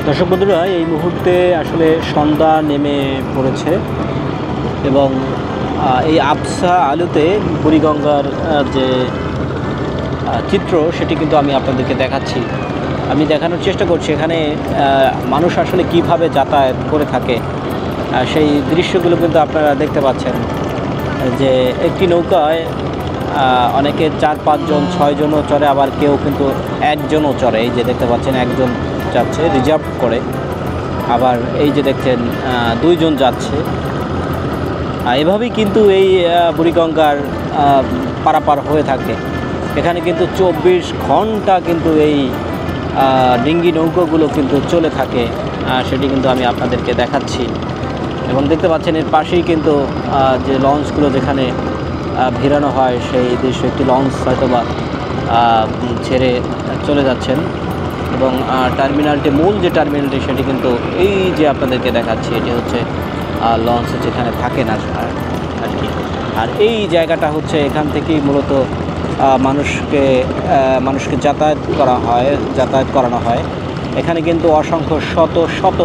দর্শক বন্ধুরা, এই মুহূর্তে আসলে সন্ধ্যা নেমে পড়েছে এবং এই আবছা আলোতে বুড়িগঙ্গার যে চিত্র সেটি কিন্তু আমি আপনাদেরকে দেখাচ্ছি। আমি দেখানোর চেষ্টা করছি এখানে মানুষ আসলে কিভাবে যাতায়াত করে থাকে, সেই দৃশ্যগুলো কিন্তু আপনারা দেখতে পাচ্ছেন। যে একটি নৌকায় অনেকে 4-5 জন 6 জনও চড়ে, আবার কেউ কিন্তু একজনও চড়ে। এই যে দেখতে পাচ্ছেন একজন যাচ্ছে রিজার্ভ করে, আবার এই যে দেখছেন 2 জন যাচ্ছে। এভাবেই কিন্তু এই বুড়িগঙ্গার পারাপার হয়ে থাকে। এখানে কিন্তু 24 ঘন্টা কিন্তু এই ডিঙ্গি নৌকাগুলো কিন্তু চলে থাকে, সেটি কিন্তু আমি আপনাদেরকে দেখাচ্ছি। এবং দেখতে পাচ্ছেন এর পাশেই কিন্তু যে লঞ্চগুলো যেখানে ভিড়ানো হয় সেই দৃশ্য, একটি লঞ্চ হয়তোবা ছেড়ে চলে যাচ্ছেন। এবং টার্মিনালটি, মূল যে টার্মিনালটি সেটি কিন্তু এই যে আপনাদেরকে দেখাচ্ছি, এটি হচ্ছে লঞ্চ যেখানে থাকেন আর কি। আর এই জায়গাটা হচ্ছে এখান থেকেই মূলত মানুষকে যাতায়াত করানো হয়। এখানে কিন্তু অসংখ্য শত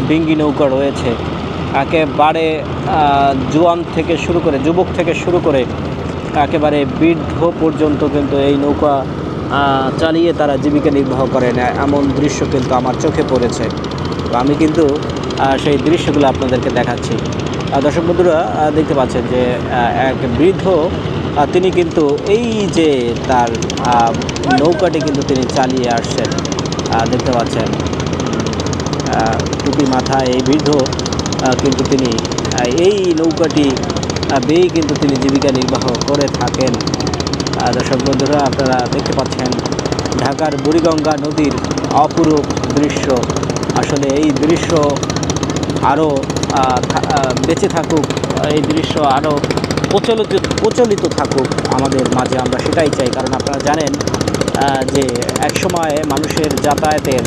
ডিঙ্গি নৌকা রয়েছে। একেবারে জোয়ান থেকে শুরু করে, যুবক থেকে শুরু করে একেবারে বৃদ্ধ পর্যন্ত কিন্তু এই নৌকা চালিয়ে তারা জীবিকা নির্বাহ করেন, এমন দৃশ্য কিন্তু আমার চোখে পড়েছে। আমি কিন্তু সেই দৃশ্যগুলো আপনাদেরকে দেখাচ্ছি। দর্শক বন্ধুরা, দেখতে পাচ্ছেন যে এক বৃদ্ধ, তিনি কিন্তু এই যে তার নৌকাটি কিন্তু তিনি চালিয়ে আসছেন। দেখতে পাচ্ছেন টুপি মাথায় এই বৃদ্ধ, কিন্তু তিনি এই নৌকাটি বেয়েই কিন্তু তিনি জীবিকা নির্বাহ করে থাকেন। দর্শক বন্ধুরা, আপনারা দেখতে পাচ্ছেন ঢাকার বুড়িগঙ্গা নদীর অপরূপ দৃশ্য। আসলে এই দৃশ্য আরও বেঁচে থাকুক, এই দৃশ্য আরও প্রচলিত থাকুক আমাদের মাঝে, আমরা সেটাই চাই। কারণ আপনারা জানেন যে একসময় মানুষের যাতায়াতের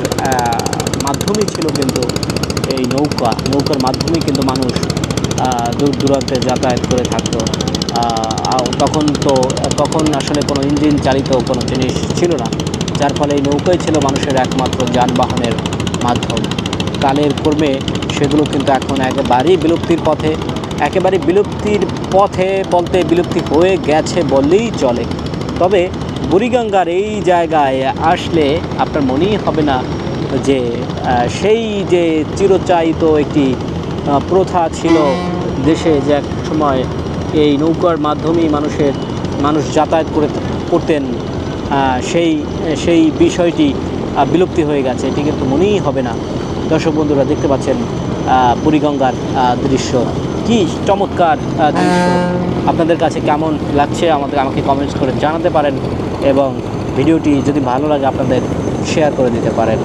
মাধ্যমই ছিল কিন্তু এই নৌকার মাধ্যমেই কিন্তু মানুষ দূর দূরান্তে যাতায়াত করে থাকতো। তখন আসলে কোনো ইঞ্জিন চালিত কোনো জিনিস ছিল না, যার ফলে এই নৌকাই ছিল মানুষের একমাত্র যানবাহনের মাধ্যম। কালের ক্রমে সেগুলো কিন্তু এখন একেবারেই বিলুপ্তির পথে বলতে বিলুপ্তি হয়ে গেছে বললেই চলে। তবে বুড়িগঙ্গার এই জায়গায় আসলে আপনার মনেই হবে না যে সেই যে চিরচাহিত একটি প্রথা ছিল দেশে, যে এক সময় এই নৌকার মাধ্যমেই মানুষ যাতায়াত করতেন, সেই বিষয়টি বিলুপ্তি হয়ে গেছে, এটি কিন্তু মনেই হবে না। দর্শক বন্ধুরা, দেখতে পাচ্ছেন বুড়িগঙ্গার দৃশ্য, কি চমৎকার দৃশ্য। আপনাদের কাছে কেমন লাগছে আমাকে কমেন্টস করে জানাতে পারেন, এবং ভিডিওটি যদি ভালো লাগে আপনাদের শেয়ার করে দিতে পারেন।